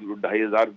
2,500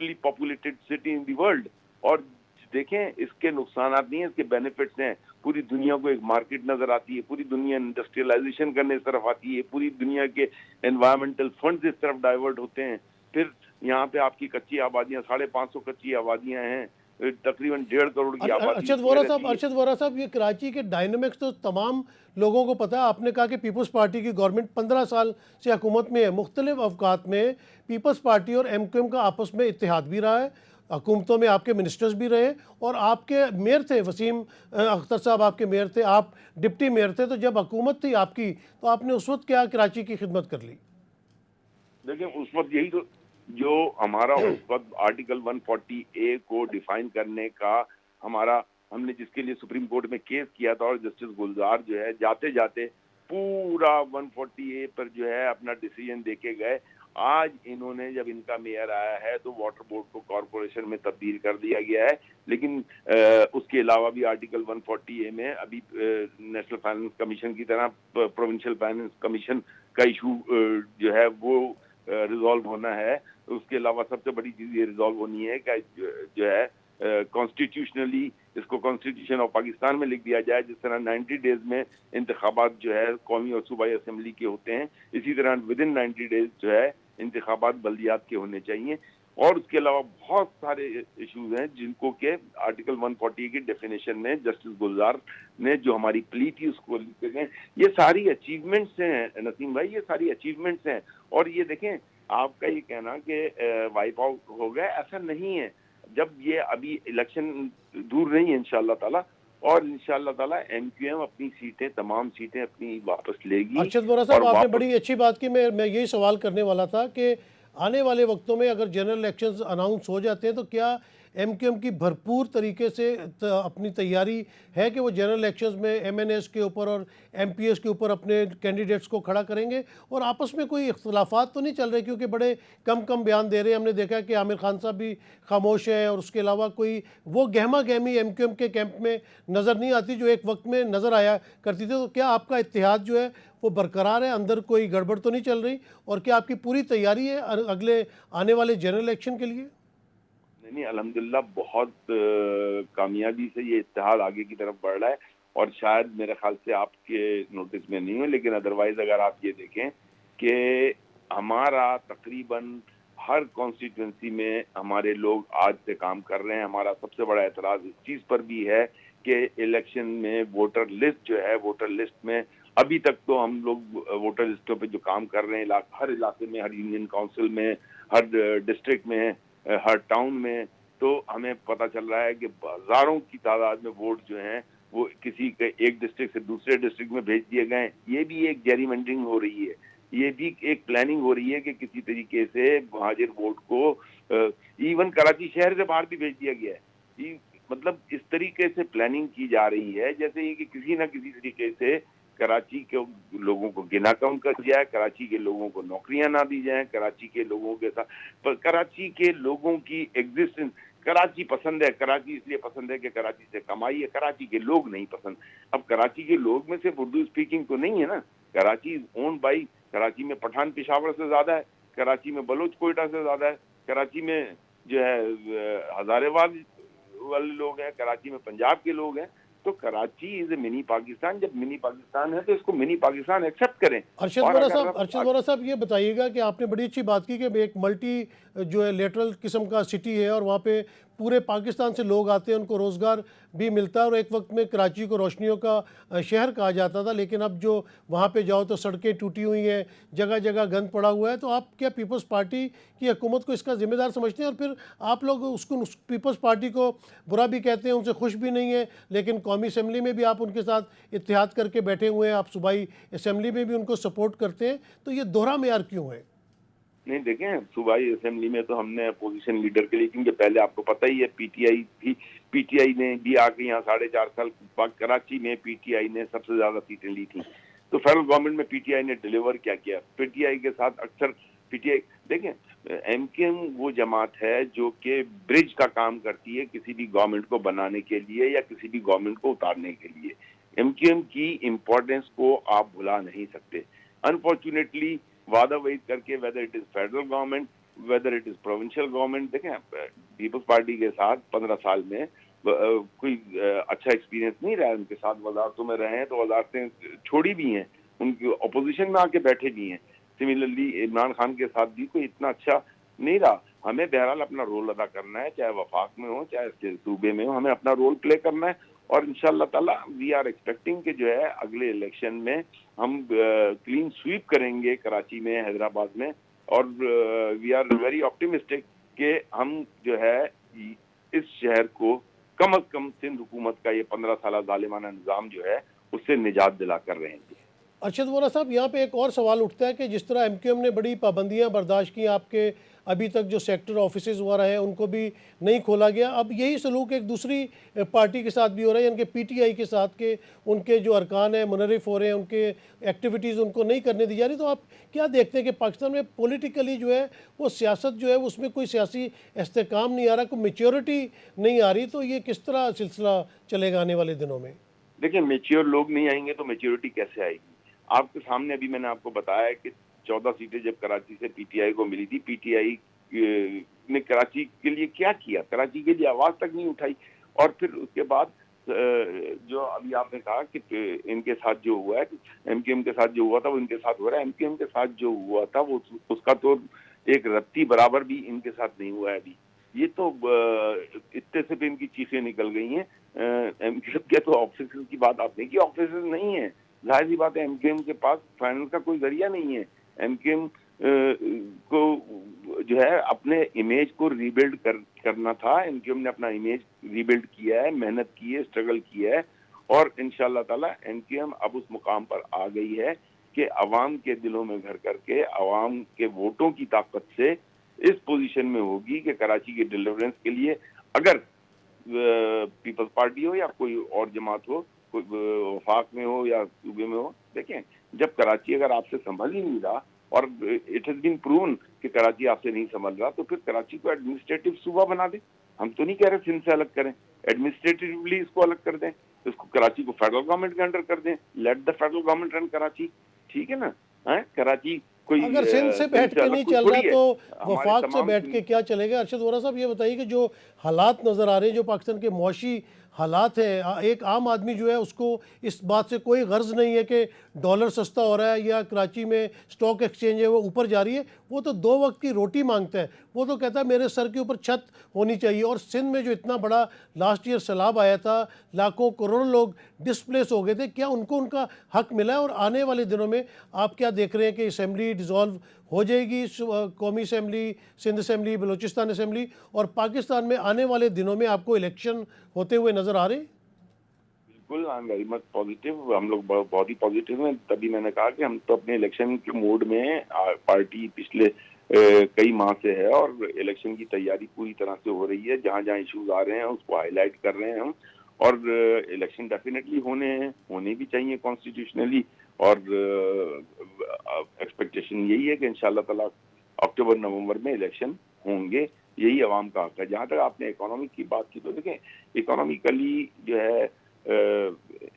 densely populated city in the world. اور دیکھیں اس کے نقصانات نہیں ہیں, اس کے بینیفٹس ہیں. پوری دنیا کو ایک مارکیٹ نظر آتی ہے, پوری دنیا انڈسٹریلائزیشن کرنے اس طرف آتی ہے, پوری دنیا کے انوائرمنٹل فنڈز اس طرف ڈائیورٹ ہوتے ہیں. پھر یہاں پہ آپ کی کچی آبادیاں 550 کچی آبادیاں ہیں, تقریباً 1.5 کروڑ کی آبادی. ارشد وورا صاحب, یہ کراچی کے ڈائنامکس تو تمام لوگوں کو پتہ ہے. آپ نے کہا کہ پیپلز پارٹی کی گورنمنٹ 15 سال سے حکومت میں ہے. مختلف اوقات میں پیپلز پارٹی اور ایم کیو ایم کا آپس میں اتحاد بھی رہا ہے, حکومتوں میں آپ کے منسٹرز بھی رہے, اور آپ کے میئر تھے وسیم اختر صاحب, آپ کے میئر تھے, آپ ڈپٹی میئر تھے. تو جب حکومت تھی آپ کی تو آپ نے اس وقت کیا کراچی کی خدمت کر لی؟ دیکھیں اس وقت یہی تو جو ہمارا اس وقت آرٹیکل 140A کو ڈیفائن کرنے کا ہم نے جس کے لیے سپریم کورٹ میں کیس کیا تھا, اور جسٹس گلزار جو ہے جاتے جاتے پورا 140A پر جو ہے اپنا ڈیسیجن دے کے گئے. آج انہوں نے جب ان کا میئر آیا ہے تو واٹر بورڈ کو کارپوریشن میں تبدیل کر دیا گیا ہے. لیکن اس کے علاوہ بھی آرٹیکل 140A میں ابھی نیشنل فائنانس کمیشن کی طرح پروونشل فائنانس کمیشن کا ایشو جو ہے وہ ریزالو ہونا ہے. اس کے علاوہ سب سے بڑی چیز یہ ریزالو ہونی ہے کہ جو ہے کانسٹیٹیوشنلی اس کو کانسٹیٹیوشن آف پاکستان میں لکھ دیا جائے. جس طرح 90 ڈیز میں انتخابات جو ہے قومی اور صوبائی اسمبلی کے ہوتے ہیں, اسی طرح ود ان 90 ڈیز جو ہے انتخابات بلدیات کے ہونے چاہیے. اور اس کے علاوہ بہت سارے ایشوز ہیں جن کو کہ آرٹیکل 140 کی ڈیفینیشن میں جسٹس گلزار نے جو ہماری پلی تھی اس کو لکھ گئے. یہ ساری اچیومنٹس ہیں نسیم بھائی, یہ ساری اچیومنٹس ہیں. اور یہ دیکھیں آپ کا یہ کہنا کہ وائپ آؤٹ ہو گیا, ایسا نہیں ہے. جب یہ ابھی الیکشن دور نہیں ہے انشاءاللہ تعالیٰ, اور انشاءاللہ تعالیٰ ایم کیو ایم اپنی سیٹیں تمام سیٹیں اپنی واپس لے گی. ارشد وورا صاحب, آپ نے بڑی اچھی بات کی. میں یہی سوال کرنے والا تھا کہ آنے والے وقتوں میں اگر جنرل الیکشنز اناؤنس ہو جاتے ہیں تو کیا ایم کیو ایم کی بھرپور طریقے سے اپنی تیاری ہے کہ وہ جنرل الیکشنز میں ایم این ایس کے اوپر اور ایم پی ایس کے اوپر اپنے کینڈیڈیٹس کو کھڑا کریں گے؟ اور آپس میں کوئی اختلافات تو نہیں چل رہے, کیونکہ بڑے کم بیان دے رہے ہیں. ہم نے دیکھا کہ عامر خان صاحب بھی خاموش ہیں, اور اس کے علاوہ کوئی وہ گہما گہمی ایم کیو ایم کے کیمپ میں نظر نہیں آتی جو ایک وقت میں نظر آیا کرتی تھی. تو کیا آپ کا اتحاد جو ہے وہ برقرار ہے, اندر کوئی گڑبڑ تو نہیں چل رہی, اور کیا آپ کی پوری تیاری ہے اگلے آنے والے جنرل الیکشن کے لیے؟ نہیں, الحمدللہ بہت کامیابی سے یہ اتحاد آگے کی طرف بڑھ رہا ہے. اور شاید میرے خیال سے آپ کے نوٹس میں نہیں ہو, لیکن ادروائز اگر آپ یہ دیکھیں کہ ہمارا تقریباً ہر کانسٹیٹوئنسی میں ہمارے لوگ آج سے کام کر رہے ہیں. ہمارا سب سے بڑا اعتراض اس چیز پر بھی ہے کہ الیکشن میں ووٹر لسٹ جو ہے, ووٹر لسٹ میں ابھی تک تو ہم لوگ ووٹر لسٹوں پہ جو کام کر رہے ہیں ہر علاقے میں, ہر یونین کونسل میں, ہر ڈسٹرکٹ میں, ہر ٹاؤن میں, تو ہمیں پتہ چل رہا ہے کہ ہزاروں کی تعداد میں ووٹ جو ہیں وہ کسی کے ایک ڈسٹرکٹ سے دوسرے ڈسٹرکٹ میں بھیج دیے گئے. یہ بھی ایک جیری منڈنگ ہو رہی ہے, یہ بھی ایک پلاننگ ہو رہی ہے کہ کسی طریقے سے مہاجر ووٹ کو ایون کراچی شہر سے باہر بھی بھیج دیا گیا ہے. مطلب اس طریقے سے پلاننگ کی جا رہی ہے جیسے یہ کہ کسی نہ کسی طریقے سے کراچی کے لوگوں کو گنا کم کر دیا ہے, کراچی کے لوگوں کو نوکریاں نہ دی جائیں, کراچی کے لوگوں کے ساتھ کراچی کے لوگوں کی ایگزسٹنس. کراچی پسند ہے, کراچی اس لیے پسند ہے کہ کراچی سے کمائی ہے, کراچی کے لوگ نہیں پسند. اب کراچی کے لوگ میں صرف اردو اسپیکنگ تو نہیں ہے نا, کراچی از اون بائی, کراچی میں پٹھان پشاور سے زیادہ ہے, کراچی میں بلوچ کوئٹہ سے زیادہ ہے, کراچی میں جو ہے ہزارے والے لوگ ہیں, کراچی میں پنجاب کے لوگ ہیں. تو کراچی از اے منی پاکستان. جب منی پاکستان ہے تو اس کو منی پاکستان ایکسیپٹ کریں. ارشد وورا صاحب, یہ بتائیے گا کہ آپ نے بڑی اچھی بات کی کہ ایک ملٹی جو ہے لیٹرل قسم کا سٹی ہے, اور وہاں پہ پورے پاکستان سے لوگ آتے ہیں, ان کو روزگار بھی ملتا ہے, اور ایک وقت میں کراچی کو روشنیوں کا شہر کہا جاتا تھا. لیکن اب جو وہاں پہ جاؤ تو سڑکیں ٹوٹی ہوئی ہیں, جگہ جگہ گند پڑا ہوا ہے. تو آپ کیا پیپلز پارٹی کی حکومت کو اس کا ذمہ دار سمجھتے ہیں؟ اور پھر آپ لوگ اس کو پیپلز پارٹی کو برا بھی کہتے ہیں, ان سے خوش بھی نہیں ہیں, لیکن قومی اسمبلی میں بھی آپ ان کے ساتھ اتحاد کر کے بیٹھے ہوئے ہیں, آپ صوبائی اسمبلی میں بھی ان کو سپورٹ کرتے ہیں. تو یہ دوہرا معیار کیوں ہے؟ نہیں دیکھیں, صوبائی اسمبلی میں تو ہم نے اپوزیشن لیڈر کے لیے, کیونکہ پہلے آپ کو پتہ ہی ہے پی ٹی آئی تھی, پی ٹی آئی نے بھی آ کے یہاں 4.5 سال کراچی میں پی ٹی آئی نے سب سے زیادہ سیٹیں لی تھیں. تو فیڈرل گورنمنٹ میں پی ٹی آئی نے ڈیلیور کیا پی ٹی آئی کے ساتھ اکثر پی ٹی آئی. دیکھیں ایم کیو ایم وہ جماعت ہے جو کہ برج کا کام کرتی ہے کسی بھی گورنمنٹ کو بنانے کے لیے یا کسی بھی گورنمنٹ کو اتارنے کے لیے. ایم کیو ایم کی امپورٹنس کو آپ بھلا نہیں سکتے. انفارچونیٹلی وعدہ وعید کر کے whether it is federal government, whether it is provincial government. دیکھیں پیپلز پارٹی کے ساتھ 15 سال میں کوئی اچھا ایکسپیرینس نہیں رہا ہے ان کے ساتھ. وزارتوں میں رہے ہیں تو وزارتیں چھوڑی بھی ہیں, ان کی اپوزیشن میں آ کے بیٹھے بھی ہیں. سملرلی عمران خان کے ساتھ بھی کوئی اتنا اچھا نہیں رہا. ہمیں بہرحال اپنا رول ادا کرنا ہے, چاہے وفاق میں ہو چاہے صوبے میں ہو, ہمیں اپنا رول پلے کرنا ہے. اور انشاءاللہ تعالیٰ وی آر ایکسپیکٹنگ کہ جو ہے اگلے الیکشن میں ہم کلین سویپ کریں گے کراچی میں, حیدرآباد میں. اور وی آر ویری آپٹیمسٹک کہ ہم جو ہے اس شہر کو کم از کم سندھ حکومت کا یہ 15 سالہ ظالمانہ نظام جو ہے اس سے نجات دلا کر رہے ہیں. ارشد وارا صاحب, یہاں پہ ایک اور سوال اٹھتا ہے کہ جس طرح ایم کیو ایم نے بڑی پابندیاں برداشت کی, آپ کے ابھی تک جو سیکٹر آفیسز وغیرہ ہیں ان کو بھی نہیں کھولا گیا, اب یہی سلوک ایک دوسری پارٹی کے ساتھ بھی ہو رہا ہے, یعنی کہ پی ٹی آئی کے ساتھ کہ ان کے جو ارکان ہیں منحرف ہو رہے ہیں, ان کے ایکٹیویٹیز ان کو نہیں کرنے دی جا رہی. تو آپ کیا دیکھتے ہیں کہ پاکستان میں پولیٹیکلی جو ہے وہ سیاست جو ہے اس میں کوئی سیاسی استحکام نہیں آ رہا, کوئی میچورٹی نہیں آ رہی, تو یہ کس طرح سلسلہ چلے گا آنے والے دنوں میں؟ دیکھیں میچیور لوگ نہیں آئیں گے تو میچیورٹی کیسے آئے گی؟ آپ کے سامنے ابھی میں نے آپ کو بتایا کہ 14 سیٹیں جب کراچی سے پی ٹی آئی کو ملی تھی, پی ٹی آئی نے کراچی کے لیے کیا کیا؟ کراچی کے لیے آواز تک نہیں اٹھائی. اور پھر اس کے بعد جو ابھی آپ نے کہا کہ ان کے ساتھ جو ہوا ہے, ایم کیو ایم کے ساتھ جو ہوا تھا وہ ان کے ساتھ ہو رہا ہے. ایم کیو ایم کے ساتھ جو ہوا تھا وہ اس کا تو ایک رتی برابر بھی ان کے ساتھ نہیں ہوا ہے ابھی. یہ تو اتنے سے بھی ان کی چیخیں نکل گئی ہیں. ایم کیو ایم کے تو آفیسز کی بات آپ نے کی, آفیسز نہیں ہیں. ظاہر سی بات ہے ایم کیو ایم کے پاس فائنانس کا کوئی ذریعہ نہیں ہے. ایم کیو ایم کو جو ہے اپنے امیج کو ریبلڈ کرنا تھا. ایم کیو ایم نے اپنا امیج ریبلڈ کیا ہے, محنت کی ہے, اسٹرگل کیا ہے, اور انشاءاللہ تعالیٰ ایم کیو ایم اب اس مقام پر آ گئی ہے کہ عوام کے دلوں میں گھر کر کے عوام کے ووٹوں کی طاقت سے اس پوزیشن میں ہوگی کہ کراچی کے ڈیلیورنس کے لیے اگر پیپلز پارٹی ہو یا کوئی اور جماعت ہو, وفاق میں ہو یا صوبے میں ہو. دیکھیں جب کراچی اگر آپ سے سنبھل ہی نہیں رہا, اور اٹ ہیز بین پروون کہ کراچی آپ سے نہیں سنبھل رہا, تو پھر کراچی کو ایڈمنسٹریٹو صوبہ بنا دیں. ہم تو نہیں کہہ رہے سندھ سے الگ کریں, ایڈمنسٹریٹولی اس کو الگ کر دیں, اس کو کراچی کو فیڈرل گورنمنٹ کے انڈر کر دیں. لیٹ دا فیڈرل گورنمنٹ رن کراچی, ٹھیک ہے نا. کراچی کوئی اگر سندھ سے بیٹھ کے نہیں چل رہا تو وفاق سے بیٹھ کے کیا چلے گا؟ ارشد وارا صاحب یہ بتائیے کہ جو حالات نظر آ رہے ہیں, جو پاکستان کے معاشی حالات ہیں, ایک عام آدمی جو ہے اس کو اس بات سے کوئی غرض نہیں ہے کہ ڈالر سستا ہو رہا ہے یا کراچی میں سٹاک ایکسچینج ہے وہ اوپر جا رہی ہے. وہ تو 2 وقت کی روٹی مانگتا ہے, وہ تو کہتا ہے میرے سر کے اوپر چھت ہونی چاہیے. اور سندھ میں جو اتنا بڑا لاسٹ ایئر سیلاب آیا تھا, لاکھوں کروڑوں لوگ ڈسپلیس ہو گئے تھے, کیا ان کو ان کا حق ملا ہے؟ اور آنے والے دنوں میں آپ کیا دیکھ رہے ہیں کہ اسمبلی ڈیزالو ہو جائے گی, قومی assembly, Sindh assembly, Balochistan assembly, اور پاکستان میں آنے والے دنوں میں آپ کو الیکشن ہوتے ہوئے نظر آ رہے ہیں؟ بالکل, I am very much positive. ہم لوگ بہت ہی پازیٹیو ہیں. تبھی میں نے کہا کہ ہم تو اپنے الیکشن کے موڈ میں, پارٹی پچھلے کئی ماہ سے ہے اور الیکشن کی تیاری پوری طرح سے ہو رہی ہے. جہاں جہاں ایشوز آ رہے ہیں اس کو ہائی لائٹ کر رہے ہیں ہم, اور الیکشن ڈیفینیٹلی ہونے بھی چاہیے کانسٹیٹیوشنلی. اور ایکسپیکٹیشن یہی ہے کہ انشاءاللہ تعالیٰ اکتوبر نومبر میں الیکشن ہوں گے. یہی عوام کا حق ہے. جہاں تک آپ نے اکانومی کی بات کی, تو دیکھیں اکانومیکلی جو ہے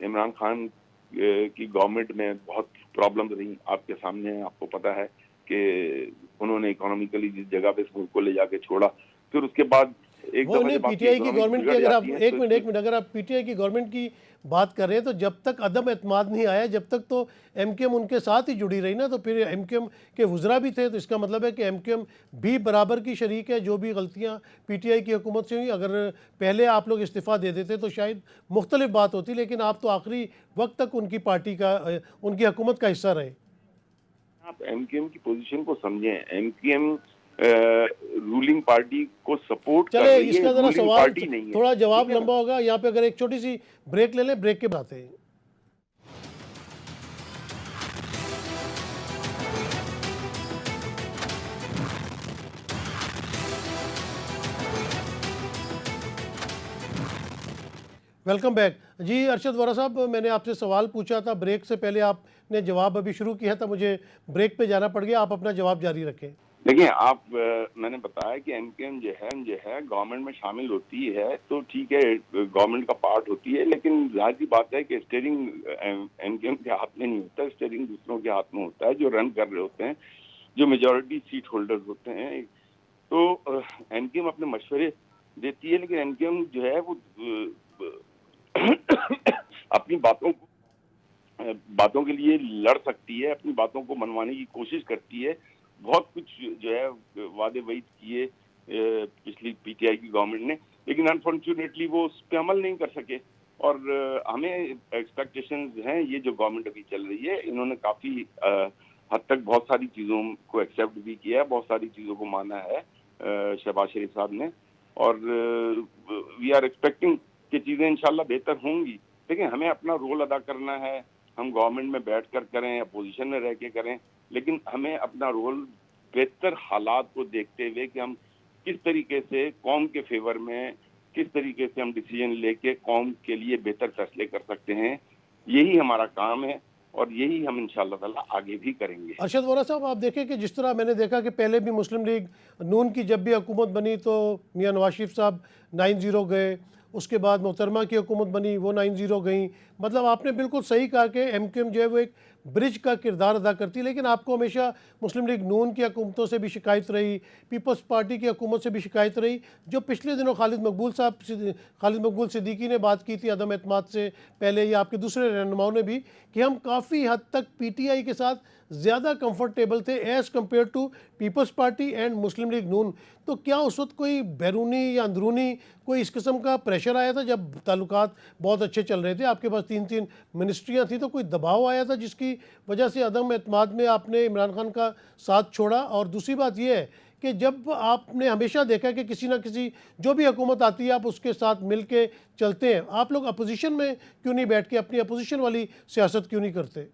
عمران خان کی گورنمنٹ میں بہت پرابلم رہی, آپ کے سامنے ہے, آپ کو پتہ ہے کہ انہوں نے اکانومیکلی جس جگہ پہ اس ملک کو لے جا کے چھوڑا, پھر اس کے بعد ایک وہ نہیں پی ٹی آئی کی گورنمنٹ کی, اگر آپ ایک منٹ اگر آپ پی ٹی آئی کی گورنمنٹ کی بات کر رہے ہیں تو جب تک عدم اعتماد نہیں آیا, جب تک تو ایم کیو ایم ان کے ساتھ ہی جڑی رہی نا. تو پھر ایم کیو ایم کے وزراء بھی تھے, تو اس کا مطلب ہے کہ ایم کیو ایم بھی برابر کی شریک ہے. جو بھی غلطیاں پی ٹی آئی کی حکومت سے ہوئی, اگر پہلے آپ لوگ استعفیٰ دے دیتے تو شاید مختلف بات ہوتی, لیکن آپ تو آخری وقت تک ان کی پارٹی کا, ان کی حکومت کا حصہ رہے. آپ ایم کیو ایم کی پوزیشن کو سمجھیں. ایم کیو ایم رولنگ پارٹی کو سپورٹ کر رہی ہے, اس کا ذرا رولنگ سوال پارٹی نہیں ہے. تھوڑا جواب لمبا ہوگا, یہاں پہ اگر ایک چھوٹی سی بریک لے لیں, بریک کے بعد آتے ہیں. Welcome back. جی ارشد وارا صاحب, میں نے آپ سے سوال پوچھا تھا بریک سے پہلے, آپ نے جواب ابھی شروع کیا تھا, مجھے بریک پہ جانا پڑ گیا, آپ اپنا جواب جاری رکھیں. دیکھیں آپ, میں نے بتایا کہ ایم کیو ایم جو ہے گورنمنٹ میں شامل ہوتی ہے تو ٹھیک ہے, گورنمنٹ کا پارٹ ہوتی ہے, لیکن ظاہر سی بات ہے کہ اسٹیئرنگ ایم کیو ایم کے ہاتھ میں نہیں ہوتا, اسٹیئرنگ دوسروں کے ہاتھ میں ہوتا ہے جو رن کر رہے ہوتے ہیں, جو میجورٹی سیٹ ہولڈرز ہوتے ہیں. تو این کے ایم اپنے مشورے دیتی ہے، لیکن این کے ایم جو ہے وہ اپنی باتوں کے لیے لڑ سکتی ہے، اپنی باتوں کو منوانے کی کوشش کرتی ہے. بہت کچھ جو ہے وعدے وعید کیے پچھلی پی ٹی آئی کی گورنمنٹ نے، لیکن انفارچونیٹلی وہ اس پہ عمل نہیں کر سکے. اور ہمیں ایکسپیکٹیشنز ہیں، یہ جو گورنمنٹ ابھی چل رہی ہے انہوں نے کافی حد تک بہت ساری چیزوں کو ایکسیپٹ بھی کیا ہے، بہت ساری چیزوں کو مانا ہے شہباز شریف صاحب نے، اور وی آر ایکسپیکٹنگ کہ چیزیں انشاءاللہ بہتر ہوں گی. لیکن ہمیں اپنا رول ادا کرنا ہے، ہم گورنمنٹ میں بیٹھ کر کریں، اپوزیشن میں رہ کے کریں، لیکن ہمیں اپنا رول بہتر حالات کو دیکھتے ہوئے کہ ہم کس طریقے سے قوم کے فیور میں، کس طریقے سے ہم ڈیسیجن لے کے قوم کے لیے بہتر فیصلے کر سکتے ہیں، یہی ہمارا کام ہے اور یہی ہم انشاءاللہ تعالیٰ آگے بھی کریں گے. ارشد وارا صاحب، آپ دیکھیں کہ جس طرح میں نے دیکھا کہ پہلے بھی مسلم لیگ نون کی جب بھی حکومت بنی تو میاں نواز شریف صاحب 9-0 گئے، اس کے بعد محترمہ کی حکومت بنی وہ 9-0 گئیں. مطلب آپ نے بالکل صحیح کہا کہ ایم کیو ایم جو ہے وہ ایک برج کا کردار ادا کرتی، لیکن آپ کو ہمیشہ مسلم لیگ نون کی حکومتوں سے بھی شکایت رہی، پیپلز پارٹی کی حکومت سے بھی شکایت رہی. جو پچھلے دنوں خالد مقبول صدیقی نے بات کی تھی عدم اعتماد سے پہلے، یا آپ کے دوسرے رہنماؤں نے بھی، کہ ہم کافی حد تک پی ٹی آئی کے ساتھ زیادہ کمفرٹیبل تھے as compared to Peoples Party and Muslim League Noon. تو کیا اس وقت کوئی بیرونی یا اندرونی کوئی اس قسم کا پریشر آیا تھا جب تعلقات بہت اچھے چل رہے تھے، آپ کے پاس 3 منسٹریاں تھیں، تو کوئی دباؤ آیا تھا جس کی وجہ سے عدم اعتماد میں آپ نے عمران خان کا ساتھ چھوڑا؟ اور دوسری بات یہ ہے کہ جب آپ نے ہمیشہ دیکھا کہ کسی نہ کسی جو بھی حکومت آتی ہے آپ اس کے ساتھ مل کے چلتے ہیں، آپ لوگ اپوزیشن میں کیوں نہیں بیٹھ کے اپنی اپوزیشن والی سیاست کیوں نہیں کرتے؟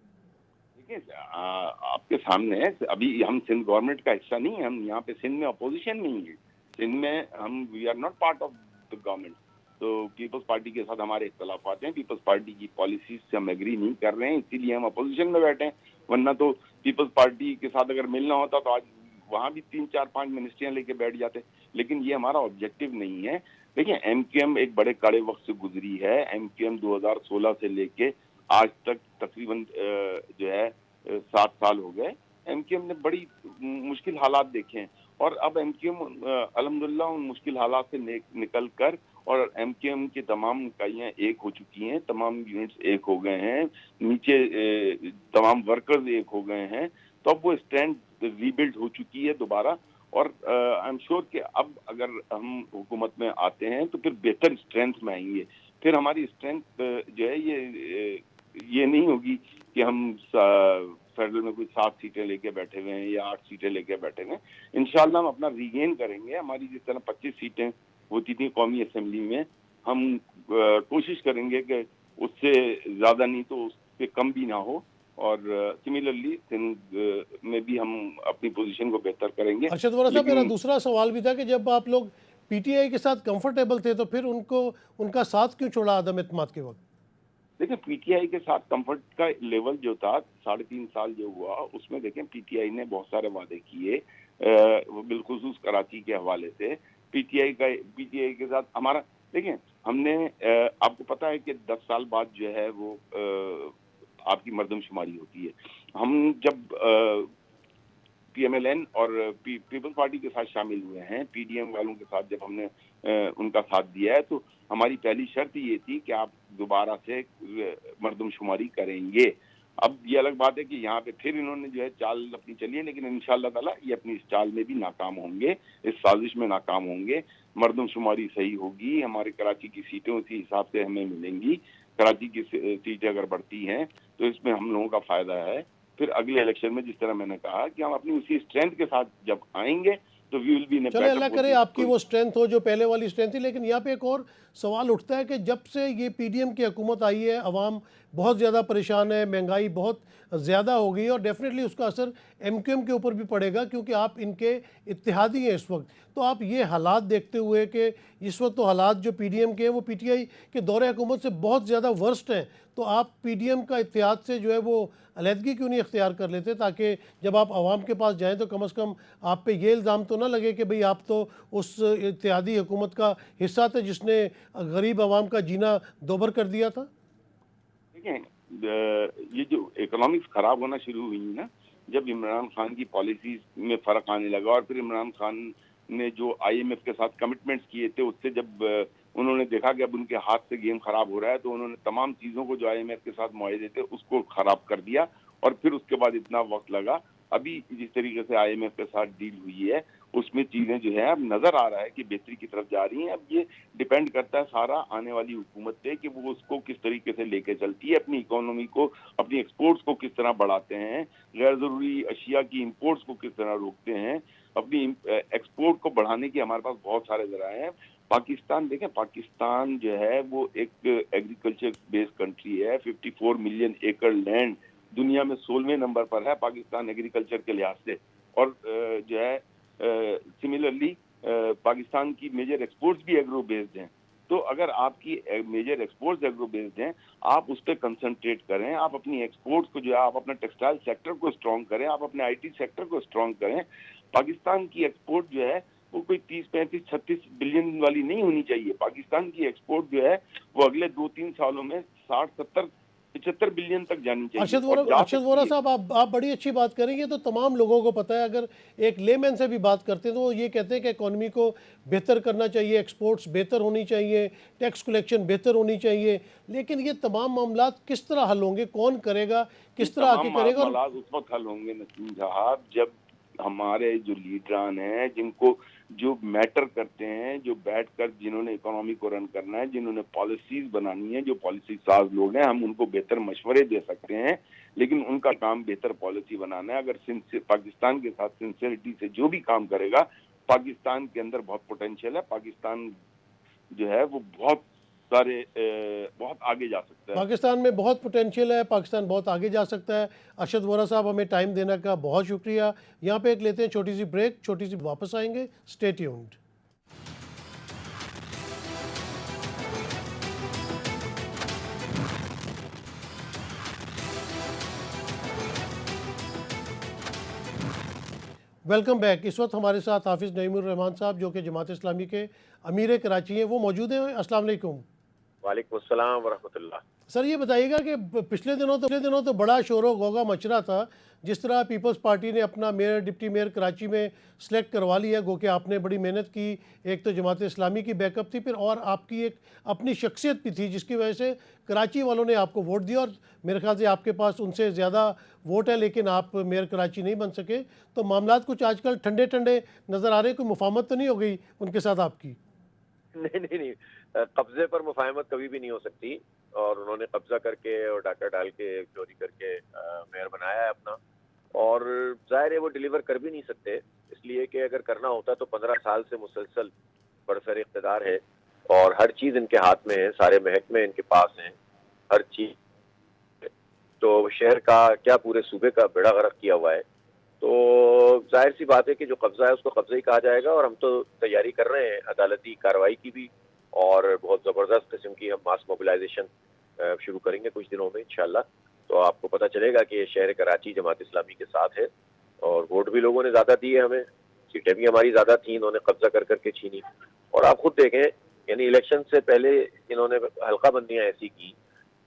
آپ کے سامنے ہے، ابھی ہم سندھ گورنمنٹ کا حصہ نہیں ہے، ہم یہاں پہ سندھ میں اپوزیشن نہیں ہے. سندھ میں ہم we are not part of the government. تو پیپلز پارٹی کے ساتھ ہمارے اختلافات ہیں، پیپلز پارٹی کی پالیسیز سے ہم ایگری نہیں کر رہے ہیں، اسی لیے ہم اپوزیشن میں بیٹھے ہیں. ورنہ تو پیپلز پارٹی کے ساتھ اگر ملنا ہوتا تو آج وہاں بھی 3-4-5 منسٹریاں لے کے بیٹھ جاتے، لیکن یہ ہمارا آبجیکٹو نہیں ہے. دیکھیں، ایم کیو ایم ایک بڑے کڑے وقت سے گزری ہے. ایم کیو ایم 2016 سے لے کے آج تک تقریباً جو ہے 7 سال ہو گئے. ایم کیو ایم نے بڑی مشکل حالات دیکھے ہیں، اور اب ایم کیو ایم الحمدللہ ان مشکل حالات سے نکل کر، اور ایم کیو ایم کی تمام اکائیاں ایک ہو چکی ہیں، تمام یونٹس ایک ہو گئے ہیں، نیچے تمام ورکرز ایک ہو گئے ہیں. تو اب وہ اسٹرینتھ ری بلڈ ہو چکی ہے دوبارہ، اور آئی ایم شیور کہ اب اگر ہم حکومت میں آتے ہیں تو پھر بہتر اسٹرینتھ میں آئیں گے. پھر ہماری اسٹرینتھ جو ہے یہ نہیں ہوگی کہ ہم فیڈرل میں کوئی 7 سیٹیں لے کے بیٹھے ہوئے ہیں یا 8 سیٹیں لے کے بیٹھے ہوئے ہیں. انشاءاللہ ہم اپنا ریگین کریں گے. ہماری جس طرح 25 سیٹیں ہوتی تھیں قومی اسمبلی میں، ہم کوشش کریں گے کہ اس سے زیادہ نہیں تو اس سے کم بھی نہ ہو، اور سملرلی سندھ میں بھی ہم اپنی پوزیشن کو بہتر کریں گے. ارشد وارا صاحب، میرا دوسرا سوال بھی تھا کہ جب آپ لوگ پی ٹی آئی کے ساتھ کمفرٹیبل تھے تو پھر ان کا ساتھ کیوں چھوڑا عدم اعتماد کے وقت؟ دیکھیں، پی ٹی آئی کے ساتھ کمفرٹ کا لیول جو تھا 3.5 سال جو ہوا اس میں، دیکھیں پی ٹی آئی نے بہت سارے وعدے کیے، بالخصوص کراچی کے حوالے سے. پی ٹی آئی کے ساتھ ہمارا، دیکھیں ہم نے، آپ کو پتا ہے کہ 10 سال بعد جو ہے وہ آپ کی مردم شماری ہوتی ہے. ہم جب پی ایم ایل این اور پیپلز پارٹی کے ساتھ شامل ہوئے ہیں، پی ڈی ایم والوں کے ساتھ جب ہم نے ان کا ساتھ دیا ہے، تو ہماری پہلی شرط یہ تھی کہ آپ دوبارہ سے مردم شماری کریں گے. اب یہ الگ بات ہے کہ یہاں پہ پھر انہوں نے جو ہے چال اپنی چلی ہے، لیکن انشاءاللہ تعالیٰ یہ اپنی اس چال میں بھی ناکام ہوں گے، اس سازش میں ناکام ہوں گے. مردم شماری صحیح ہوگی، ہمارے کراچی کی سیٹیں اسی حساب سے ہمیں ملیں گی. کراچی کی سیٹیں اگر بڑھتی ہیں تو اس میں ہم لوگوں کا فائدہ ہے. پھر اگلے الیکشن میں جس طرح میں نے کہا کہ ہم اپنی اسی اسٹرینتھ کے ساتھ جب آئیں گے تو وی ول بی ان اے چلے بیٹر اللہ کرے آپ کی وہ اسٹرینتھ ہو جو پہلے والی اسٹرینتھ تھی. لیکن یہاں پہ ایک اور سوال اٹھتا ہے کہ جب سے یہ پی ڈی ایم کی حکومت آئی ہے، عوام بہت زیادہ پریشان ہے، مہنگائی بہت زیادہ ہو گئی ہے، اور ڈیفینیٹلی اس کا اثر ایم کیو ایم کے اوپر بھی پڑے گا کیونکہ آپ ان کے اتحادی ہیں اس وقت. تو آپ یہ حالات دیکھتے ہوئے کہ اس وقت تو حالات جو پی ڈی ایم کے ہیں وہ پی ٹی آئی کے دور حکومت سے بہت زیادہ ورسٹ ہیں، تو آپ پی ڈی ایم کا اتحاد سے جو ہے وہ علیحدگی کیوں نہیں اختیار کر لیتے، تاکہ جب آپ عوام کے پاس جائیں تو کم از کم آپ پہ یہ الزام تو نہ لگے کہ بھئی آپ تو اس اتحادی حکومت کا حصہ تھے جس نے غریب عوام کا جینا دوبر کر دیا تھا؟ دیکھیں، یہ جو اکنامکس خراب ہونا شروع ہوئی نا، جب عمران خان کی پالیسیز میں فرق آنے لگا، اور پھر عمران خان نے جو IMF کے ساتھ کمٹمنٹس کیے تھے، اس سے جب انہوں نے دیکھا کہ اب ان کے ہاتھ سے گیم خراب ہو رہا ہے تو انہوں نے تمام چیزوں کو جو IMF کے ساتھ معاہدے تھے اس کو خراب کر دیا، اور پھر اس کے بعد اتنا وقت لگا. ابھی جس طریقے سے IMF کے ساتھ ڈیل ہوئی ہے اس میں چیزیں جو ہے اب نظر آ رہا ہے کہ بہتری کی طرف جا رہی ہیں. اب یہ ڈیپینڈ کرتا ہے سارا آنے والی حکومت پہ کہ وہ اس کو کس طریقے سے لے کے چلتی ہے، اپنی اکانومی کو، اپنی ایکسپورٹس کو کس طرح بڑھاتے ہیں، غیر ضروری اشیاء کی امپورٹس کو کس طرح روکتے ہیں. اپنی ایکسپورٹ کو بڑھانے کی ہمارے پاس بہت سارے ذرائع ہیں. پاکستان دیکھیں، پاکستان جو ہے وہ ایک ایگریکلچر بیسڈ کنٹری ہے. 54 ملین ایکڑ لینڈ، دنیا میں 16ویں نمبر پر ہے پاکستان ایگریکلچر کے لحاظ سے. اور جو ہے سملرلی پاکستان کی میجر ایکسپورٹس بھی ایگرو بیسڈ ہیں. تو اگر آپ کی میجر ایکسپورٹس ایگرو بیسڈ ہیں، آپ اس پہ کنسنٹریٹ کریں، آپ اپنی ایکسپورٹس کو جو ہے آپ اپنا ٹیکسٹائل سیکٹر کو اسٹرانگ کریں، آپ اپنے IT سیکٹر کو اسٹرانگ کریں. پاکستان کی ایکسپورٹ جو ہے وہ کوئی 30 35 36 بلین والی نہیں ہونی چاہیے. پاکستان کی ایکسپورٹ جو ہے وہ اگلے 2-3 سالوں میں 60 70 75 بلین تک جانی چاہیے. ارشد وورا صاحب، آپ بڑی اچھی بات کریں گے. تو تمام لوگوں کو پتہ ہے، اگر ایک لے مین سے بھی بات کرتے ہیں تو وہ یہ کہتے ہیں کہ اکانومی کو بہتر کرنا چاہیے، ایکسپورٹس بہتر ہونی چاہیے، ٹیکس کلیکشن بہتر ہونی چاہیے. لیکن یہ تمام معاملات کس طرح حل ہوں گے؟ کون کرے گا؟ کس طرح آ کے کرے گا؟ معاملات اس وقت حل ہوں گے نسیم صاحب جب ہمارے جو لیڈران ہیں، جن کو جو میٹر کرتے ہیں، جو بیٹھ کر جنہوں نے اکانومی کو رن کرنا ہے، جنہوں نے پالیسیز بنانی ہے، جو پالیسی ساز لوگ ہیں، ہم ان کو بہتر مشورے دے سکتے ہیں، لیکن ان کا کام بہتر پالیسی بنانا ہے. اگر پاکستان کے ساتھ سنسیئرٹی سے جو بھی کام کرے گا، پاکستان کے اندر بہت پوٹینشیل ہے. پاکستان جو ہے وہ بہت آگے جا سکتا ہے. پاکستان میں بہت پوٹینشیل ہے، پاکستان بہت آگے جا سکتا ہے. ارشد وورا صاحب، ہمیں ٹائم دینے کا بہت شکریہ. یہاں پہ ایک لیتے ہیں چھوٹی سی بریک، چھوٹی سی واپس آئیں گے. Stay tuned. Welcome back. اس وقت ہمارے ساتھ حافظ نعیم الرحمان صاحب، جو کہ جماعت اسلامی کے امیر کراچی ہیں، وہ موجود ہیں. السلام علیکم. وعلیکم السلام ورحمۃ اللہ. سر، یہ بتائیے گا کہ پچھلے دنوں تو بڑا شور و غوغا مچ رہا تھا جس طرح پیپلز پارٹی نے اپنا میئر ڈپٹی میئر کراچی میں سلیکٹ کروا لیا. گو کہ آپ نے بڑی محنت کی، ایک تو جماعت اسلامی کی بیک اپ تھی، پھر اور آپ کی ایک اپنی شخصیت بھی تھی جس کی وجہ سے کراچی والوں نے آپ کو ووٹ دیا. اور میرے خیال سے آپ کے پاس ان سے زیادہ ووٹ ہے، لیکن آپ میئر کراچی نہیں بن سکے. تو معاملات کچھ آج کل ٹھنڈے ٹھنڈے نظر آ رہے ہیں. کوئی مفاہمت تو نہیں ہو گئی ان کے ساتھ آپ کی؟ نہیں، قبضے پر مفاہمت کبھی بھی نہیں ہو سکتی. اور انہوں نے قبضہ کر کے اور ڈاکہ ڈال کے چوری کر کے میئر بنایا ہے اپنا. اور ظاہر ہے وہ ڈیلیور کر بھی نہیں سکتے، اس لیے کہ اگر کرنا ہوتا تو 15 سال سے مسلسل برسر اقتدار ہے اور ہر چیز ان کے ہاتھ میں ہے، سارے محکمے ان کے پاس ہیں، ہر چیز. تو شہر کا کیا پورے صوبے کا بیڑا غرق کیا ہوا ہے. تو ظاہر سی بات ہے کہ جو قبضہ ہے اس کو قبضہ ہی کہا جائے گا. اور ہم تو تیاری کر رہے ہیں عدالتی کارروائی کی بھی، اور بہت زبردست قسم کی ہم ماس موبلائزیشن شروع کریں گے کچھ دنوں میں انشاءاللہ. تو آپ کو پتہ چلے گا کہ شہر کراچی جماعت اسلامی کے ساتھ ہے، اور ووٹ بھی لوگوں نے زیادہ دیے ہمیں، سیٹیں بھی ہماری زیادہ تھیں، انہوں نے قبضہ کر کر کے چھینی. اور آپ خود دیکھیں، یعنی الیکشن سے پہلے انہوں نے حلقہ بندیاں ایسی کی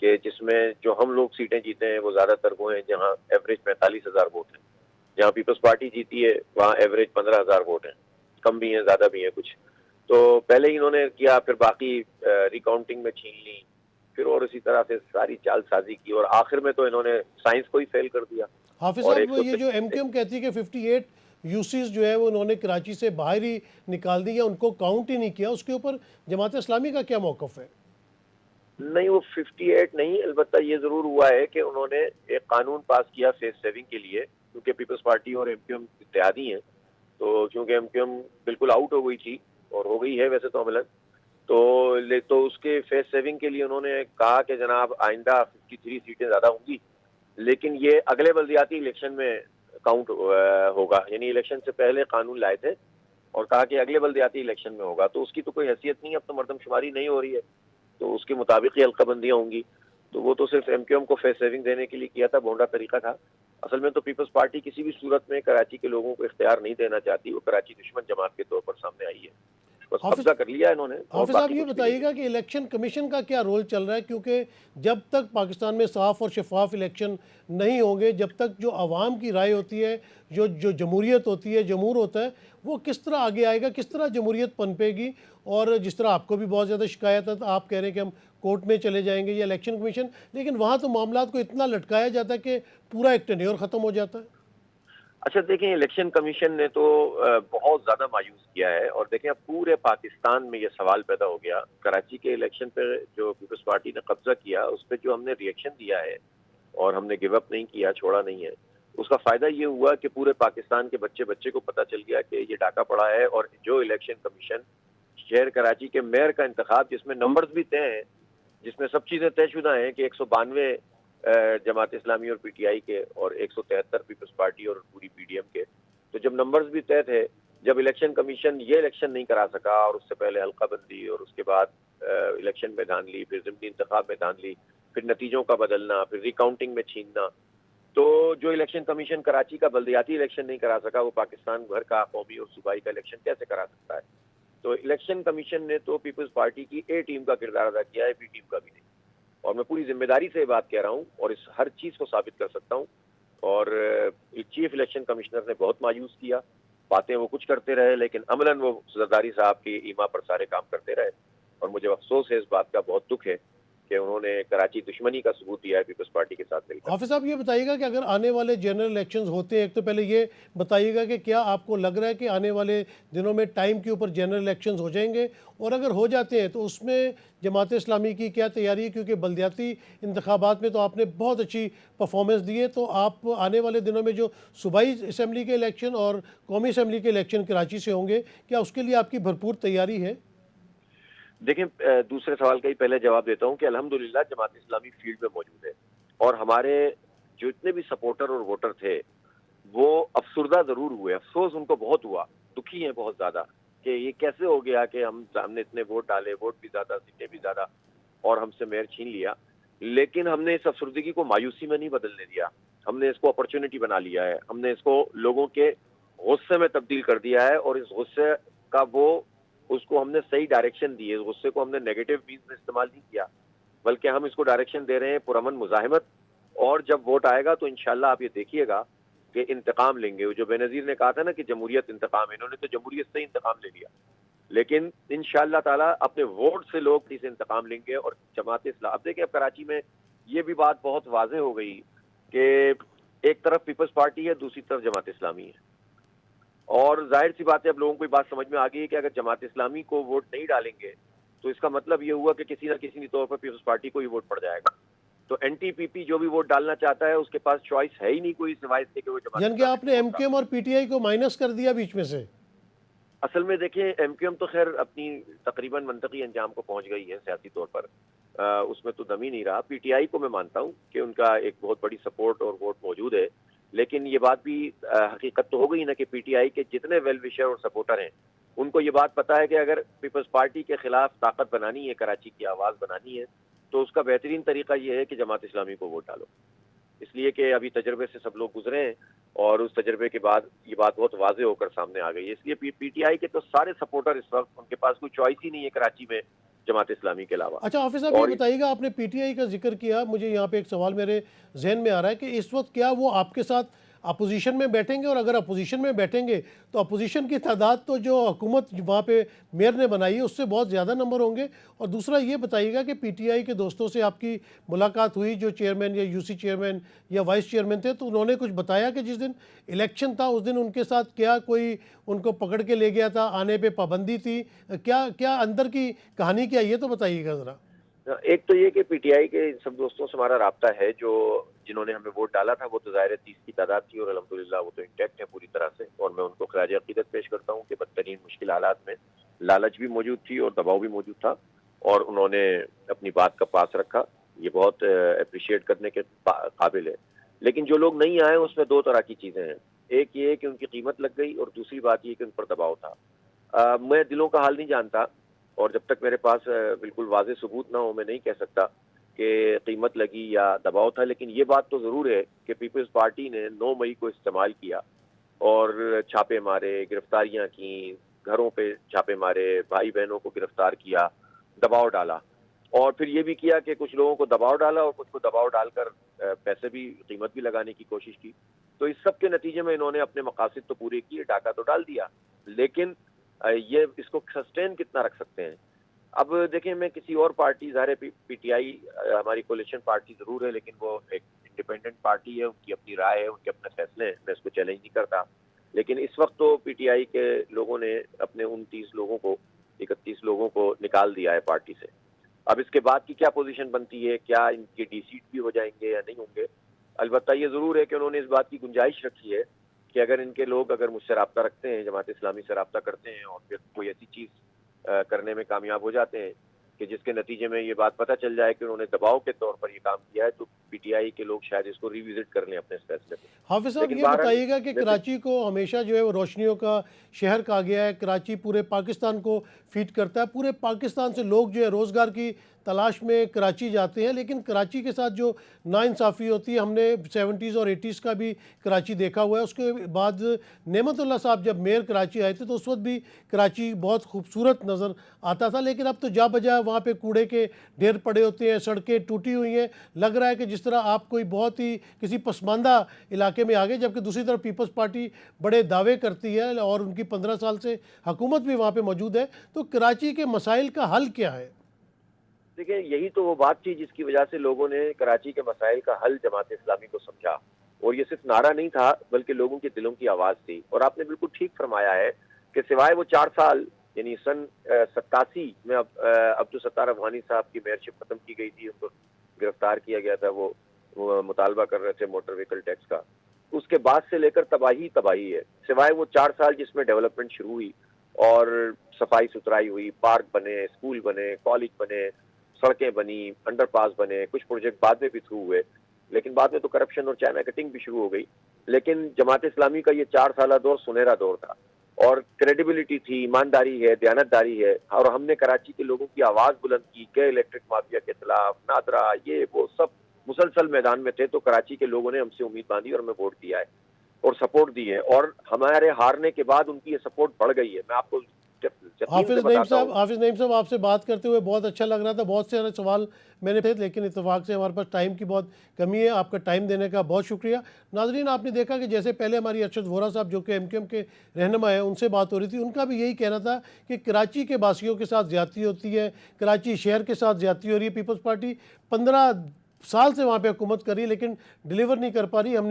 کہ جس میں جو ہم لوگ سیٹیں جیتے ہیں وہ زیادہ تر وہ ہیں جہاں ایوریج 45,000 ووٹ ہیں. جہاں پیپلز پارٹی جیتی ہے وہاں ایوریج 15,000 ووٹ ہیں، کم بھی ہیں زیادہ بھی ہیں کچھ. تو پہلے ہی انہوں نے کیا، پھر باقی ریکاؤنٹنگ میں چھین لی، پھر اور اسی طرح سے ساری چال سازی کی، اور آخر میں تو انہوں نے سائنس کو ہی فیل کر دیا. حافظ اور صاحب، یہ جو ایم کیو ایم کہتی ہے کہ 58 یوسیز جو ہے وہ انہوں نے کراچی سے باہر ہی نکال دی، یا ان کو کاؤنٹ ہی نہیں کیا، اس کے اوپر جماعت اسلامی کا کیا موقف ہے؟ نہیں، وہ 58 نہیں، البتہ یہ ضرور ہوا ہے کہ انہوں نے ایک قانون پاس کیا فیس سیونگ کے لیے، کیونکہ پیپلز پارٹی اور ایم کیو ایم اتحادی ہیں. تو چونکہ ایم کیو ایم بالکل آؤٹ ہو گئی تھی، اور ہو گئی ہے ویسے تو عملاً، تو اس کے فیس سیونگ کے لیے انہوں نے کہا کہ جناب آئندہ 53 سیٹیں زیادہ ہوں گی، لیکن یہ اگلے بلدیاتی الیکشن میں کاؤنٹ ہوگا. یعنی الیکشن سے پہلے قانون لائے تھے اور کہا کہ اگلے بلدیاتی الیکشن میں ہوگا. تو اس کی تو کوئی حیثیت نہیں، اب تو مردم شماری نہیں ہو رہی ہے، تو اس کے مطابق ہی حلقہ بندیاں ہوں گی. تو وہ تو صرف ایم کیو ایم کو فیس سیونگ دینے کے لیے کیا تھا، بھونڈا طریقہ تھا. اصل میں تو پیپلز پارٹی کسی بھی صورت میں کراچی کے لوگوں کو اختیار نہیں دینا چاہتی، وہ کراچی دشمن جماعت کے طور پر سامنے آئی ہے. بس حافظ قبضہ کر لیا انہوں نے. اور حافظ صاحب باقی یہ کچھ بھی بتائیے نہیں. گا کہ الیکشن کمیشن کا کیا رول چل رہا ہے، کیونکہ جب تک پاکستان میں صاف اور شفاف الیکشن نہیں ہوں گے، جب تک جو عوام کی رائے ہوتی ہے، جو جمہوریت ہوتی ہے، جمہور ہوتا ہے، وہ کس طرح آگے آئے گا، کس طرح جمہوریت پنپے گی؟ اور جس طرح آپ کو بھی بہت زیادہ شکایت ہے، آپ کہہ رہے ہیں کہ ہم کورٹ میں چلے جائیں گے یا الیکشن کمیشن، لیکن وہاں تو معاملات کو اتنا لٹکایا جاتا ہے کہ پورا ایک ٹینیور ختم ہو جاتا ہے. اچھا دیکھیں، الیکشن کمیشن نے تو بہت زیادہ مایوس کیا ہے. اور دیکھیں اب پورے پاکستان میں یہ سوال پیدا ہو گیا. کراچی کے الیکشن پہ جو پیپلز پارٹی نے قبضہ کیا، اس پہ جو ہم نے ری ایکشن دیا ہے اور ہم نے گیو اپ نہیں کیا، چھوڑا نہیں ہے، اس کا فائدہ یہ ہوا کہ پورے پاکستان کے بچے کو پتہ چل گیا کہ یہ ڈاکہ پڑا ہے. اور جو الیکشن کمیشن شہر کراچی کے میئر کا انتخاب، جس میں نمبرز بھی طے ہیں، جس میں سب چیزیں طے شدہ ہیں کہ 192 جماعت اسلامی اور پی ٹی آئی کے اور 173 پیپلز پارٹی اور پوری پی ڈی ایم کے، تو جب نمبرز بھی طے تھے، جب الیکشن کمیشن یہ الیکشن نہیں کرا سکا اور اس سے پہلے حلقہ بندی اور اس کے بعد الیکشن میں دھاندلی، پھر ضمنی انتخاب میں دھاندلی، پھر نتیجوں کا بدلنا، پھر ریکاؤنٹنگ میں چھیننا، تو جو الیکشن کمیشن کراچی کا بلدیاتی الیکشن نہیں کرا سکا، وہ پاکستان بھر کا قومی اور صوبائی کا الیکشن کیسے کرا سکتا ہے؟ تو الیکشن کمیشن نے تو پیپلز پارٹی کی اے ٹیم کا کردار ادا کیا ہے، بی ٹیم کا بھی نہیں. اور میں پوری ذمہ داری سے یہ بات کہہ رہا ہوں اور اس ہر چیز کو ثابت کر سکتا ہوں. اور چیف الیکشن کمشنر نے بہت مایوس کیا. باتیں وہ کچھ کرتے رہے، لیکن عملاً وہ زرداری صاحب کی ایما پر سارے کام کرتے رہے. اور مجھے افسوس ہے اس بات کا، بہت دکھ ہے کہ انہوں نے کراچی دشمنی کا ثبوت دیا ہے پیپلز پارٹی کے ساتھ مل کر. حافظ صاحب یہ بتائیے گا کہ اگر آنے والے جنرل الیکشنز ہوتے ہیں، ایک تو پہلے یہ بتائیے گا کہ کیا آپ کو لگ رہا ہے کہ آنے والے دنوں میں ٹائم کے اوپر جنرل الیکشنز ہو جائیں گے؟ اور اگر ہو جاتے ہیں تو اس میں جماعت اسلامی کی کیا تیاری ہے؟ کیونکہ بلدیاتی انتخابات میں تو آپ نے بہت اچھی پرفارمنس دی ہے، تو آپ آنے والے دنوں میں جو صوبائی اسمبلی کے الیکشن اور قومی اسمبلی کے الیکشن کراچی سے ہوں گے، کیا اس کے لیے آپ کی بھرپور تیاری ہے؟ دیکھیں، دوسرے سوال کا ہی پہلے جواب دیتا ہوں کہ الحمدللہ جماعت اسلامی فیلڈ میں موجود ہے. اور ہمارے جو اتنے بھی سپورٹر اور ووٹر تھے وہ افسردہ ضرور ہوئے، افسوس ان کو بہت ہوا، دکھی ہیں بہت زیادہ کہ یہ کیسے ہو گیا کہ ہم نے اتنے ووٹ ڈالے، ووٹ بھی زیادہ، سیٹیں بھی زیادہ، اور ہم سے میئر چھین لیا. لیکن ہم نے اس افسردگی کو مایوسی میں نہیں بدلنے دیا، ہم نے اس کو اپرچونٹی بنا لیا ہے. ہم نے اس کو لوگوں کے غصے میں تبدیل کر دیا ہے، اور اس غصے کا اس کو ہم نے صحیح ڈائریکشن دی ہے. اس غصے کو ہم نے نیگیٹو مینز میں استعمال نہیں کیا، بلکہ ہم اس کو ڈائریکشن دے رہے ہیں پرامن مزاحمت. اور جب ووٹ آئے گا تو انشاءاللہ آپ یہ دیکھیے گا کہ انتقام لیں گے. جو بے نظیر نے کہا تھا نا کہ جمہوریت انتقام ہے، انہوں نے تو جمہوریت سے انتقام لے لیا، لیکن انشاءاللہ تعالیٰ اپنے ووٹ سے لوگ سے انتقام لیں گے. اور جماعت اسلامی، اب دیکھیں اب کراچی میں یہ بھی بات بہت واضح ہو گئی کہ ایک طرف پیپلز پارٹی ہے، دوسری طرف جماعت اسلامی ہے. اور ظاہر سی بات ہے، اب لوگوں کو یہ بات سمجھ میں آ گئی ہے کہ اگر جماعت اسلامی کو ووٹ نہیں ڈالیں گے تو اس کا مطلب یہ ہوا کہ کسی نہ کسی طور پر پیپلز پارٹی کو ہی ووٹ پڑ جائے گا. تو این ٹی پی پی جو بھی ووٹ ڈالنا چاہتا ہے اس کے پاس چوائس ہے ہی نہیں کوئی سوائے سے کہ وہ جماعت یعنی کہ اسلامی آپ نے کو ایم ووٹ کیو ایم اور پی ٹی آئی کو مائنس کر دیا بیچ میں سے؟ اصل میں دیکھیں ایم کیو ایم تو خیر اپنی تقریباً منطقی انجام کو پہنچ گئی ہے سیاسی طور پر، اس میں تو دم ہی نہیں رہا. پی ٹی آئی کو میں مانتا ہوں کہ ان کا ایک بہت بڑی سپورٹ اور ووٹ موجود ہے، لیکن یہ بات بھی حقیقت تو ہو گئی نا کہ پی ٹی آئی کے جتنے ویل وشر اور سپورٹر ہیں ان کو یہ بات پتہ ہے کہ اگر پیپلز پارٹی کے خلاف طاقت بنانی ہے، کراچی کی آواز بنانی ہے، تو اس کا بہترین طریقہ یہ ہے کہ جماعت اسلامی کو ووٹ ڈالو. اس لیے کہ ابھی تجربے سے سب لوگ گزرے ہیں اور اس تجربے کے بعد یہ بات بہت واضح ہو کر سامنے آ گئی ہے. اس لیے پی ٹی آئی کے تو سارے سپورٹر اس وقت ان کے پاس کوئی چوائس ہی نہیں ہے کراچی میں جماعت اسلامی کے علاوہ. اچھا حافظ صاحب اور یہ بتائیے گا، آپ نے پی ٹی آئی کا ذکر کیا، مجھے یہاں پہ ایک سوال میرے ذہن میں آ رہا ہے کہ اس وقت کیا وہ آپ کے ساتھ اپوزیشن میں بیٹھیں گے؟ اور اگر اپوزیشن میں بیٹھیں گے تو اپوزیشن کی تعداد تو جو حکومت وہاں پہ میئر نے بنائی ہے اس سے بہت زیادہ نمبر ہوں گے. اور دوسرا یہ بتائیے گا کہ پی ٹی آئی کے دوستوں سے آپ کی ملاقات ہوئی، جو چیئرمین یا یو سی چیئرمین یا وائس چیئرمین تھے، تو انہوں نے کچھ بتایا کہ جس دن الیکشن تھا اس دن ان کے ساتھ کیا کوئی ان کو پکڑ کے لے گیا تھا، آنے پہ پابندی تھی، کیا اندر کی کہانی کیا، یہ تو بتائیے گا ذرا. ایک تو یہ کہ پی ٹی آئی کے سب دوستوں سے ہمارا رابطہ ہے، جنہوں نے ہمیں ووٹ ڈالا تھا. وہ تو ظاہر 30 کی تعداد تھی اور الحمدللہ وہ تو انٹیکٹ ہے پوری طرح سے. اور میں ان کو خراج عقیدت پیش کرتا ہوں کہ بدترین مشکل حالات میں لالچ بھی موجود تھی اور دباؤ بھی موجود تھا، اور انہوں نے اپنی بات کا پاس رکھا. یہ بہت اپریشیٹ کرنے کے قابل ہے. لیکن جو لوگ نہیں آئے اس میں دو طرح کی چیزیں ہیں. ایک یہ کہ ان کی قیمت لگ گئی، اور دوسری بات یہ کہ ان پر دباؤ تھا. میں دلوں کا حال نہیں جانتا، اور جب تک میرے پاس بالکل واضح ثبوت نہ ہو میں نہیں کہہ سکتا کہ قیمت لگی یا دباؤ تھا. لیکن یہ بات تو ضرور ہے کہ پیپلز پارٹی نے 9 مئی کو استعمال کیا اور چھاپے مارے، گرفتاریاں کیں، گھروں پہ چھاپے مارے، بھائی بہنوں کو گرفتار کیا، دباؤ ڈالا، اور پھر یہ بھی کیا کہ کچھ لوگوں کو دباؤ ڈالا اور کچھ کو دباؤ ڈال کر پیسے بھی، قیمت بھی لگانے کی کوشش کی. تو اس سب کے نتیجے میں انہوں نے اپنے مقاصد تو پورے کیے، ڈاکہ تو ڈال دیا، لیکن یہ اس کو سسٹین کتنا رکھ سکتے ہیں؟ اب دیکھیں، میں کسی اور پارٹی، ظاہر ہے پی ٹی آئی ہماری کولیشن پارٹی ضرور ہے، لیکن وہ ایک انڈیپینڈنٹ پارٹی ہے، ان کی اپنی رائے ہے، ان کے اپنے فیصلے ہیں، میں اس کو چیلنج نہیں کرتا. لیکن اس وقت تو پی ٹی آئی کے لوگوں نے اپنے 31 لوگوں کو نکال دیا ہے پارٹی سے. اب اس کے بعد کی کیا پوزیشن بنتی ہے، کیا ان کے ڈی سیٹ بھی ہو جائیں گے یا نہیں ہوں گے؟ البتہ یہ ضرور ہے کہ انہوں نے اس بات کی گنجائش رکھی ہے کہ اگر ان کے لوگ اگر مجھ سے رابطہ رکھتے ہیں، جماعت اسلامی سے رابطہ کرتے ہیں اور پھر کوئی ایسی چیز کرنے میں کامیاب ہو جاتے ہیں کہ جس کے نتیجے میں یہ بات پتہ چل جائے کہ انہوں نے دباؤ کے طور پر یہ کام کیا ہے، تو پی ٹی آئی کے لوگ شاید اس کو ریوزٹ کر لیں اپنے اس فیصلے پہ. حافظ صاحب لیکن یہ بہرحال بتائیے گا کہ کراچی کو ہمیشہ جو ہے وہ روشنیوں کا شہر کہا گیا ہے. کراچی پورے پاکستان کو فیڈ کرتا ہے، پورے پاکستان سے لوگ جو ہے روزگار کی تلاش میں کراچی جاتے ہیں، لیکن کراچی کے ساتھ جو ناانصافی ہوتی ہے، ہم نے 70s اور 80s کا بھی کراچی دیکھا ہوا ہے. اس کے بعد نعمت اللہ صاحب جب میئر کراچی آئے تھے تو اس وقت بھی کراچی بہت خوبصورت نظر آتا تھا، لیکن اب تو جا بجا وہاں پہ کوڑے کے ڈھیر پڑے ہوتے ہیں، سڑکیں ٹوٹی ہوئی ہیں. لگ رہا ہے کہ جس طرح آپ کوئی بہت ہی کسی پسماندہ علاقے میں آگے، جبکہ دوسری طرف پیپلز پارٹی بڑے دعوے کرتی ہے اور ان کی 15 سال سے حکومت بھی وہاں پہ موجود ہے. تو کراچی کے مسائل کا حل کیا ہے؟ دیکھیں، یہی تو وہ بات تھی جس کی وجہ سے لوگوں نے کراچی کے مسائل کا حل جماعت اسلامی کو سمجھا، اور یہ صرف نعرہ نہیں تھا بلکہ لوگوں کے دلوں کی آواز تھی. اور آپ نے بالکل ٹھیک فرمایا ہے کہ سوائے وہ 4 سال یعنی سن 87 میں عبدالستار افغانی صاحب کی میئرشپ ختم کی گئی تھی، ان کو گرفتار کیا گیا تھا، وہ مطالبہ کر رہے تھے موٹر وہیکل ٹیکس کا. اس کے بعد سے لے کر تباہی ہے، سوائے وہ 4 سال جس میں ڈیولپمنٹ شروع ہوئی اور صفائی ستھرائی ہوئی، پارک بنے، اسکول بنے، کالج بنے، سڑکیں بنی، انڈر پاس بنے، کچھ پروجیکٹ بعد میں بھی تھرو ہوئے، لیکن بعد میں تو کرپشن اور چائنا کٹنگ بھی شروع ہو گئی. لیکن جماعت اسلامی کا یہ 4 سالہ دور سنہرا دور تھا، اور کریڈیبلٹی تھی، ایمانداری ہے، دیانتداری ہے، اور ہم نے کراچی کے لوگوں کی آواز بلند کی کہ الیکٹرک مافیا کے خلاف، نادرا، یہ وہ سب مسلسل میدان میں تھے. تو کراچی کے لوگوں نے ہم سے امید باندھی اور ہمیں ووٹ دیا ہے اور سپورٹ دی ہے، اور ہمارے ہارنے کے بعد ان کی یہ سپورٹ بڑھ گئی ہے. میں آپ کو حافظ نعیم صاحب آپ سے بات کرتے ہوئے بہت اچھا لگ رہا تھا. بہت سے سوال میں نے تھے، لیکن اتفاق سے ہمارے پاس ٹائم کی بہت کمی ہے. آپ کا ٹائم دینے کا بہت شکریہ. ناظرین، آپ نے دیکھا کہ جیسے پہلے ہماری ارشد وورا صاحب جو کہ ایم کیو ایم کے رہنما ہیں، ان سے بات ہو رہی تھی، ان کا بھی یہی کہنا تھا کہ کراچی کے باسیوں کے ساتھ زیادتی ہوتی ہے، کراچی شہر کے ساتھ زیادتی ہو رہی ہے. پیپلز پارٹی 15 سال سے وہاں پہ حکومت کر رہی ہے لیکن ڈیلیور نہیں کر پا رہی. ہم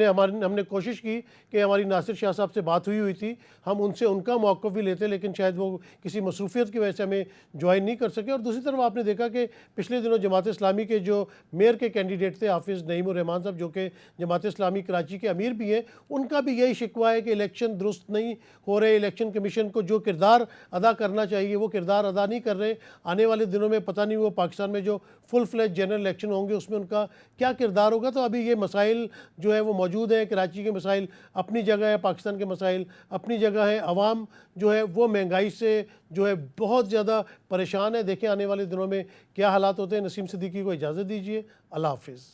نے کوشش کی کہ ہماری ناصر شاہ صاحب سے بات ہوئی تھی، ہم ان سے ان کا موقف بھی لیتے، لیکن شاید وہ کسی مصروفیت کی وجہ سے ہمیں جوائن نہیں کر سکے. اور دوسری طرف آپ نے دیکھا کہ پچھلے دنوں جماعت اسلامی کے جو میئر کے کینڈیڈیٹ تھے حافظ نعیم الرحمان صاحب، جو کہ جماعت اسلامی کراچی کے امیر بھی ہیں، ان کا بھی یہی شکوہ ہے کہ الیکشن درست نہیں ہو رہے، الیکشن کمیشن کو جو کردار ادا کرنا چاہیے وہ کردار ادا نہیں کر رہے. آنے والے دنوں میں پتہ نہیں وہ پاکستان میں جو فل فلیج جنرل الیکشن ہوں گے اس میں ان کا کیا کردار ہوگا. تو ابھی یہ مسائل جو ہے وہ موجود ہیں. کراچی کے مسائل اپنی جگہ ہے، پاکستان کے مسائل اپنی جگہ ہے. عوام جو ہے وہ مہنگائی سے جو ہے بہت زیادہ پریشان ہے. دیکھیں آنے والے دنوں میں کیا حالات ہوتے ہیں. نسیم صدیقی کو اجازت دیجیے. اللہ حافظ.